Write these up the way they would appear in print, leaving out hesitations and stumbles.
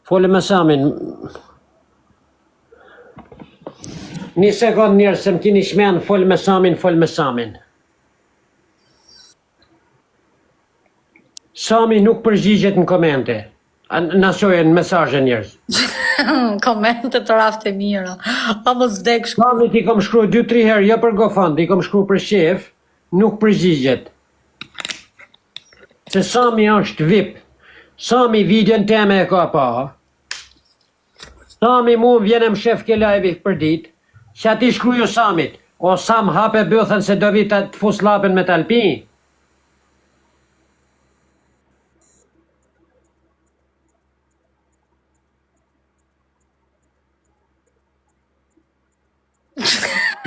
Folë me Samin. Një sekund njerë se më kini shmen, folë me Samin. Sami nuk përgjigjet në komente. Nasojën mesazhe njerëz. Komente të rafte mira. Pa mos vdek shku. Sami ti kom shkru 2-3 herë, jo për GoFund, i kom shkru për shef, nuk përgjigjet. Se Sami është VIP. Sami videon teme e ka pa. Sami mu vjenem shef ke live për dit. Që ati shkruju Samit. O Sam hape bëthën se do vita të fus lapën me talpi.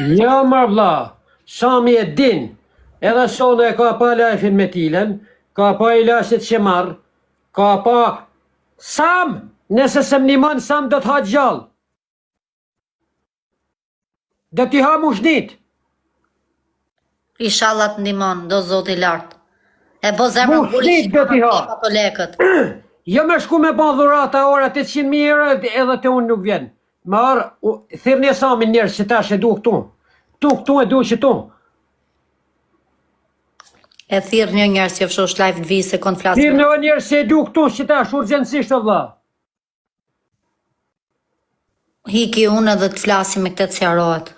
Jo mërë vla, Sami e din, edhe sonë e ka pa lajfin me tilen, ka pa i lashet që marë, ka pa Sam, nëse se më nimon Sam do të ha gjallë. Do t'i ha mushnit. Inshallah të ndimon, do zoti lartë. E bo zemrë më Mushnit do t'i ha. Ato lekët. Jo me shku me ban dhurata ora 800.000 euro edhe të unë nuk vjen. Me arë, thirrni e Samin njerës që tash e du këtu. Këtu e du që tu. E thirë një njerës që fshosh live të vi se kon flasë. Thirrni o njerës që e du këtu që tash urgjencisht o vlla. Hiki unë edhe të flasim me këtë të sjarohet.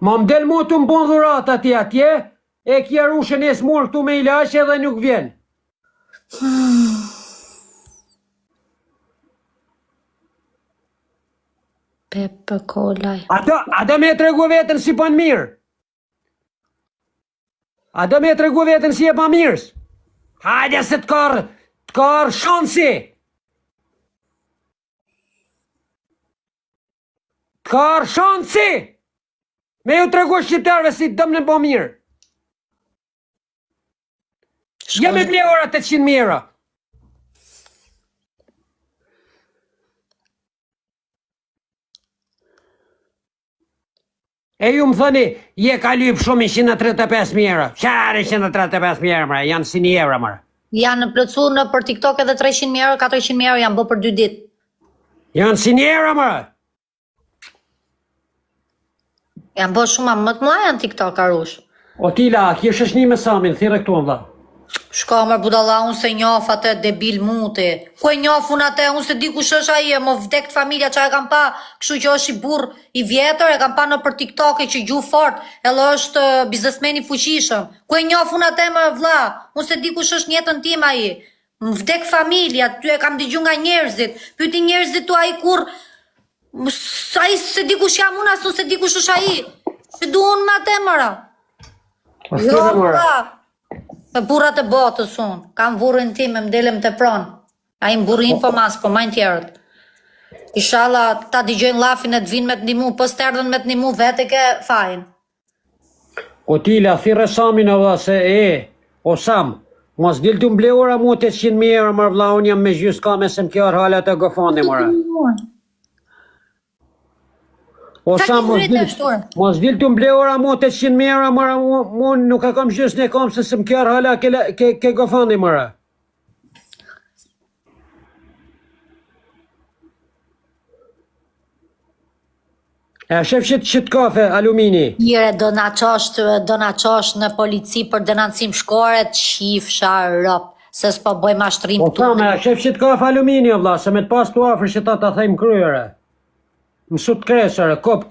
Ma më del mu të më bon dhurata ti atje, e kja rushën e smur këtu me ilaqe edhe nuk vjen. Pepe kolaj. A do me e tregu vetën si pan mirë? A do me e tregu vetën si e pa mirës? Hajde se të karë shansi. Të karë shansi. Me ju tregu shqiptarve si të dëmë në pa mirë. Ja me ble ora 800.000 euro. E ju më thëni, je ka lyp shumë 135.000 euro. Qare 135.000 euro, mëra, janë si 1 euro, mëra. Janë plëcu në për TikTok edhe 300.000 euro, 400.000 euro janë bë për 2 ditë. Janë si 1 euro, mëra. Janë bë shumë më të mlaja në TikTok, Arush. O tila, kje shëshni me Samin, thire këtu, vlla. Shka mër budalla, unë se njof atë debil muti. Ku e njof unë atë, unë se di ku shësh aji, e më vdekt familja që e kam pa, kështu që është i burr i vjetër, e kam pa në për TikTok e që gju fort, edhe është biznesmeni fuqishëm. Ku e njof unë atë më vlla, unë se di ku shësh njetën tim aji. Më vdek familja, ty e kam digju nga njerëzit, pyti njerëzit tu aji kur, aji se di ku shjam unë, asu se di ku shësh aji. Që du unë me atë mëra. Jo, vlla. Me burrat e botës unë, kam burrin tim, më delem të pronë. A i më burrin po mas, po majnë tjerët. Inshallah, ta digjojnë lafin e të vinë me të ndimu, po sterdhen me të ndimu, vete ke fajn. O tila, thire Samin o vlla se o Sam, mos dil të mble ora mu 800.000 euro, mërë vlla, unë jam me gjys ka me se më kjarë halat e GoFundi, mëra. O Sam, mos dil të mble ora mu 800.000 euro, mëra, mu nuk e kam gjys në kam se më kjarë halat ke GoFundi, mëra. E shef që të kafe, alumini. Jere, do na qosh në polici për denancim shkore, qif sharop, se s'po bëj mashtrim të me. E shef që të kafe, alumini, o vlla, se me të pas të afrë që ta thejmë kryere. Mësut kresëre, kop.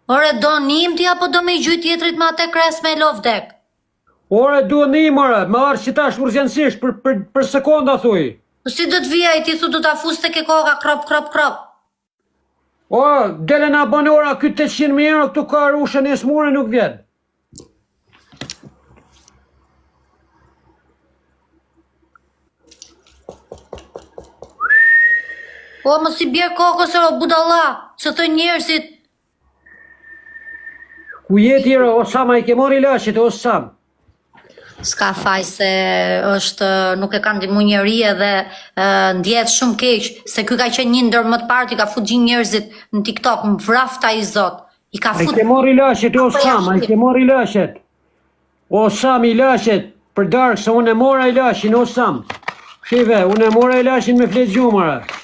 Ore, do njim ti apo do me i gjujt tjetrit me atë kres me lovdek? Ore, do njim, ore, me arë që ta është urgjensisht, për sekonda, thuj. Si do të vija i ti thu do të afuste ke koka, krop. O, dele nga banora këtë 800.000 euro, këtu ka rushën e smurë nuk vjen. O, më si bjerë kokës e o budalla, që të njerëzit. Ku jeti ero, o Sam, a i ke mori lashit, o Sam. Ska faj se është, nuk e kanë dimu njeri edhe ndjetë shumë keq, se ky ka qenë një ndër më të parti, ka fut gjithë njerëzit në TikTok, më vrafta i zot. A i ke mori lashit, o Sam, a i ke mori lashit. O Sam, i lashit, për darkë, se unë e mora i lashin, o Sam. Shive, unë e mora ilashin me fletë gjumëra.